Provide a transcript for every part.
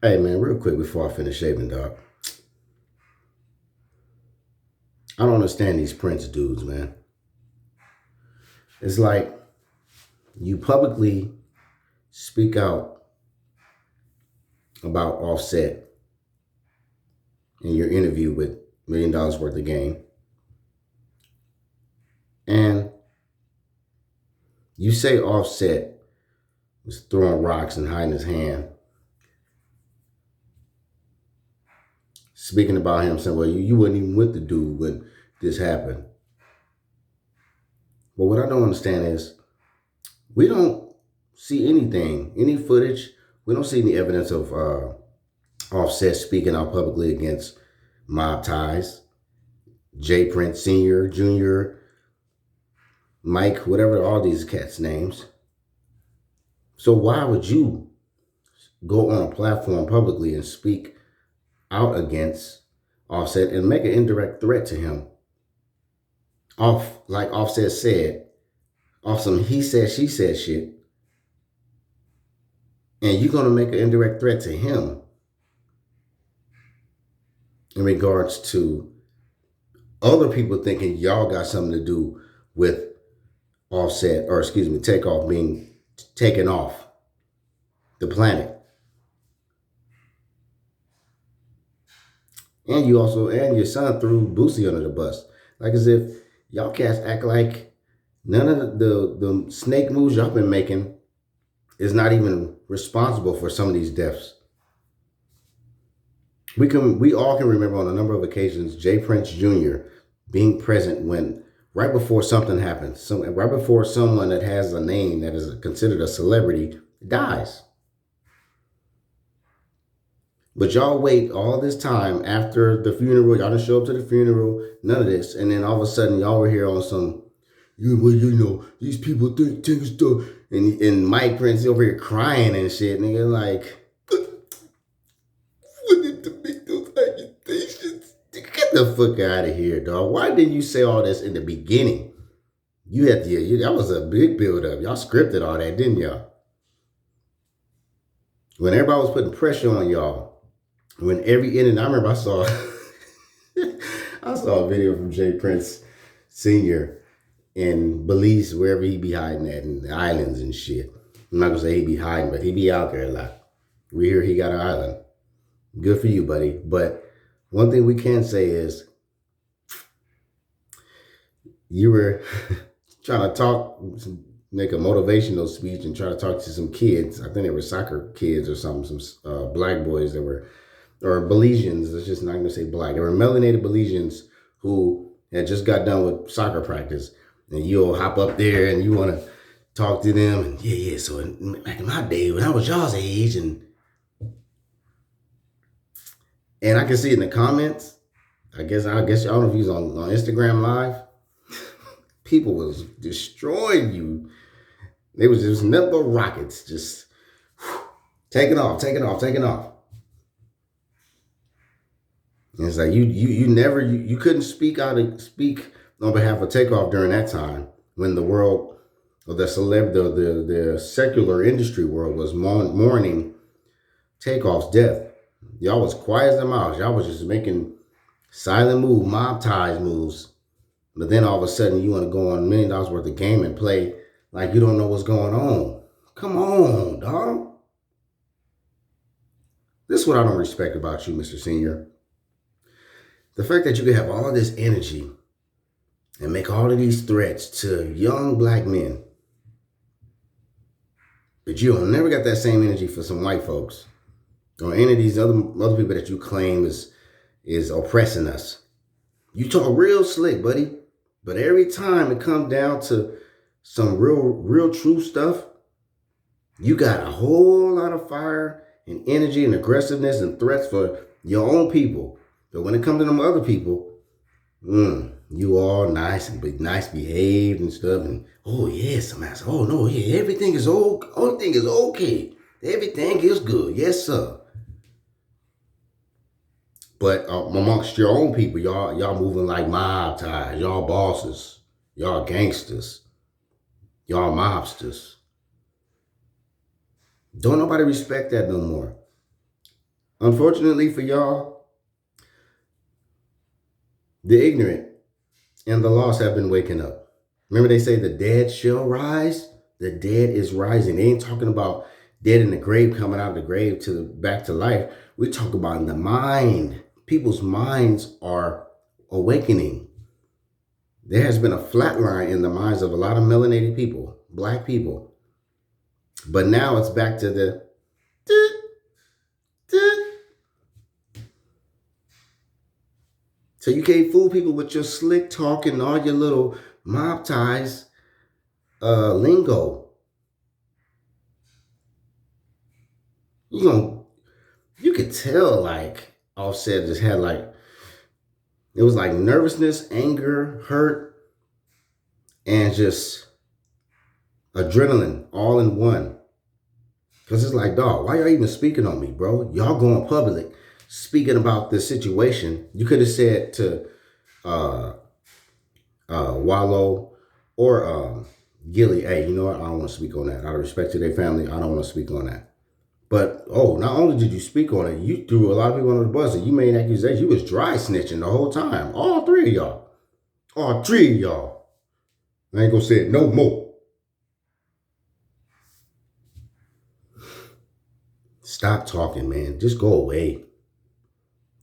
Hey man, real quick before I finish shaving, dog. I don't understand these Prince dudes, man. It's like you publicly speak out about Offset in your interview with $1 million worth of game, and you say Offset was throwing rocks and hiding his hand, speaking about him, saying, "Well, you wasn't even with the dude when this happened." But what I don't understand is we don't see anything, any footage. We don't see any evidence of Offset speaking out publicly against mob ties. J. Prince Sr., Jr., Mike, whatever all these cats' names. So why would you go on a platform publicly and speak out against Offset and make an indirect threat to him? Off, like Offset said, off some he said, she said shit. And you're going to make an indirect threat to him in regards to other people thinking y'all got something to do with Offset, or excuse me, Takeoff being taken off the planet. And you also, and your son threw Boosie under the bus. Like as if y'all cats act like none of the snake moves y'all been making is not even responsible for some of these deaths. We all can remember on a number of occasions J. Prince Jr. being present when right before something happens, right before someone that has a name that is considered a celebrity dies. But y'all wait all this time after the funeral. Y'all didn't show up to the funeral, none of this. And then all of a sudden, y'all were here on some, these people think stuff. And Mike Prince over here crying and shit. Nigga, like, what did to make those accusations? Get the fuck out of here, dog. Why didn't you say all this in the beginning? That was a big build up. Y'all scripted all that, didn't y'all? When everybody was putting pressure on y'all, when every inning, I remember I saw a video from J. Prince Sr. in Belize, wherever he be hiding at, in the islands and shit. I'm not gonna say he be hiding, but he be out there a lot. We hear he got an island. Good for you, buddy. But one thing we can say is you were trying to make a motivational speech and try to talk to some kids. I think they were soccer kids or something, some black boys that were, or Belizeans, it's just not going to say black. They were melanated Belizeans who had just got done with soccer practice. And you'll hop up there and you want to talk to them. And so back in my day, when I was y'all's age, and I can see in the comments, I guess I don't know if he's on Instagram Live, people was destroying you. They was just nothing but rockets, just taking off. And it's like you couldn't speak on behalf of Takeoff during that time when the world, or the secular industry world was mourning Takeoff's death. Y'all was quiet as a mouse. Y'all was just making silent mob ties moves. But then all of a sudden you want to go on $1 million worth of game and play like you don't know what's going on. Come on, dog. This is what I don't respect about you, Mr. Senior. The fact that you can have all of this energy and make all of these threats to young black men, but you don't never got that same energy for some white folks or any of these other people that you claim is oppressing us. You talk real slick, buddy. But every time it comes down to some real true stuff, you got a whole lot of fire and energy and aggressiveness and threats for your own people. But when it comes to them other people, you all nice and nice behaved and stuff. And oh yes, I'm asking, oh no, yeah, everything is okay. Everything is good. Yes, sir. But amongst your own people, y'all moving like mob ties. Y'all bosses. Y'all gangsters. Y'all mobsters. Don't nobody respect that no more. Unfortunately for y'all, the ignorant and the lost have been waking up. Remember they say the dead shall rise? The dead is rising. They ain't talking about dead in the grave coming out of the grave to back to life. We talk about in the mind. People's minds are awakening. There has been a flat line in the minds of a lot of melanated people, black people. But now it's back to the so you can't fool people with your slick talk and all your little mob ties lingo. You could tell like Offset just had like it was like nervousness, anger, hurt, and just adrenaline all in one. Cause it's like, dog, why y'all even speaking on me, bro? Y'all going public speaking about this situation. You could have said to Wallow or Gilly, hey, you know what? I don't want to speak on that. Out of respect to their family, I don't want to speak on that. But not only did you speak on it, you threw a lot of people under the bus and you made accusations. You was dry snitching the whole time. All three of y'all. All three of y'all. I ain't gonna say it no more. Stop talking, man. Just go away.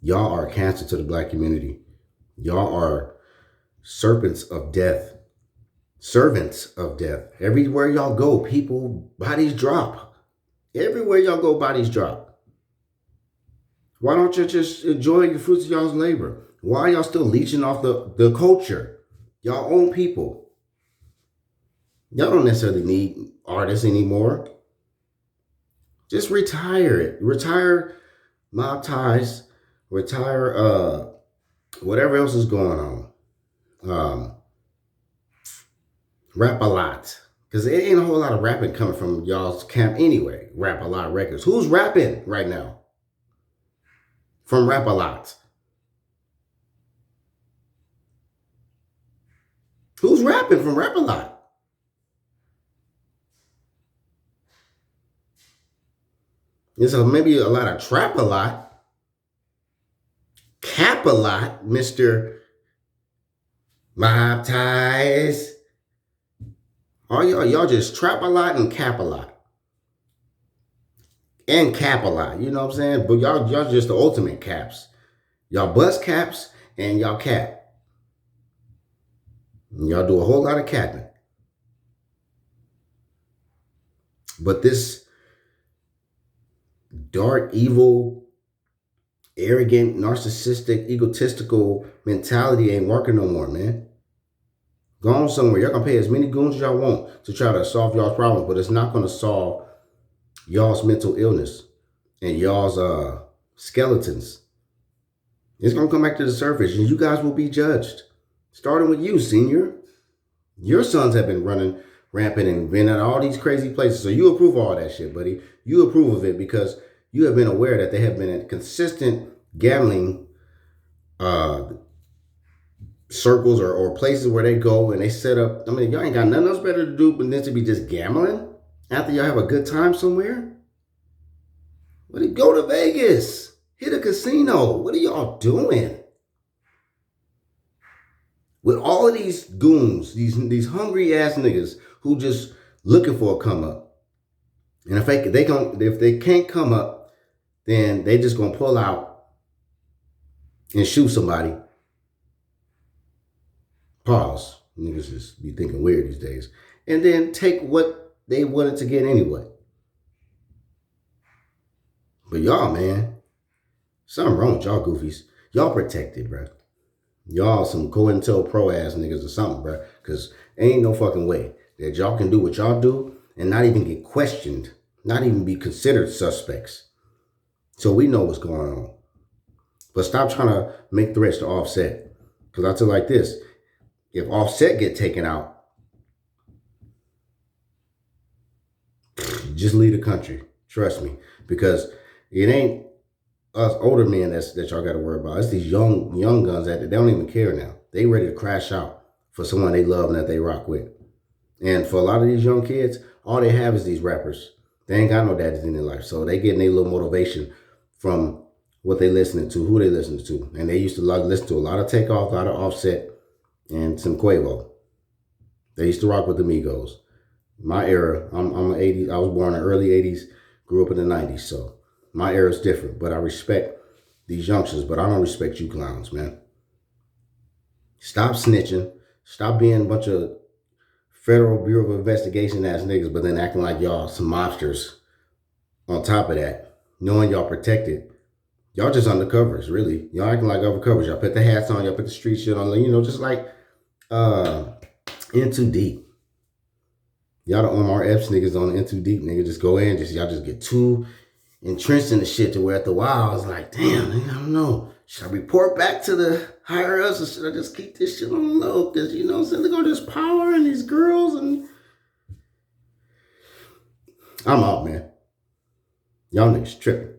Y'all are a cancer to the black community. Y'all are serpents of death. Servants of death. Everywhere y'all go, people, bodies drop. Everywhere y'all go, bodies drop. Why don't you just enjoy the fruits of y'all's labor? Why are y'all still leeching off the culture? Y'all own people. Y'all don't necessarily need artists anymore. Just retire it. Retire mob ties. Retire whatever else is going on. Rap a lot. Because there ain't a whole lot of rapping coming from y'all's camp anyway. Rap a Lot records. Who's rapping right now? From Rap a Lot. Who's rapping from Rap a Lot? There's maybe a lot of Trap a Lot. Cap a Lot, Mr. Mob Ties. All y'all just trap a lot and cap a lot. And cap a lot, you know what I'm saying? But y'all just the ultimate caps. Y'all bust caps and y'all cap. Y'all do a whole lot of capping. But this dark, evil, arrogant, narcissistic, egotistical mentality ain't working no more, man. Go on somewhere. Y'all gonna pay as many goons as y'all want to try to solve y'all's problems, but it's not gonna solve y'all's mental illness and y'all's skeletons. It's gonna come back to the surface, and you guys will be judged. Starting with you, senior. Your sons have been running rampant and been at all these crazy places. So you approve all that shit, buddy. You approve of it because you have been aware that they have been at consistent gambling circles or places where they go and they set up. I mean, y'all ain't got nothing else better to do but than to be just gambling after y'all have a good time somewhere. Go to Vegas. Hit a casino. What are y'all doing? With all of these goons, these hungry ass niggas who just looking for a come up. And if they can't come up, then they just gonna pull out and shoot somebody. Pause. Niggas just be thinking weird these days. And then take what they wanted to get anyway. But y'all, man, something wrong with y'all goofies. Y'all protected, bro. Y'all some COINTELPRO ass niggas or something, bro. Because ain't no fucking way that y'all can do what y'all do and not even get questioned, not even be considered suspects. So we know what's going on. But stop trying to make threats to Offset. Because I'll tell you like this. If Offset get taken out, just leave the country. Trust me. Because it ain't us older men that y'all got to worry about. It's these young guns that they don't even care now. They ready to crash out for someone they love and that they rock with. And for a lot of these young kids, all they have is these rappers. They ain't got no daddies in their life. So they getting their little motivation from what they listening to, who they listening to. And they used to listen to a lot of Takeoff, a lot of Offset, and some Quavo. They used to rock with the Migos. My era, I'm an 80s, I was born in the early 80s, grew up in the 90s, so my era is different. But I respect these youngsters, but I don't respect you clowns, man. Stop snitching. Stop being a bunch of Federal Bureau of Investigation ass niggas, but then acting like y'all some mobsters on top of that, knowing y'all protected. Y'all just undercovers, really. Y'all acting like undercovers. Y'all put the hats on, y'all put the street shit on, just like In Too Deep. Y'all the Omar Epps niggas on In Too Deep, nigga. Just go in, y'all just get too entrenched in the shit to where at the while I was like, damn, I don't know. Should I report back to the higher ups or should I just keep this shit on the low? Because, you know what I'm saying? Look at this power and these girls and I'm out, man. Y'all niggas tripping.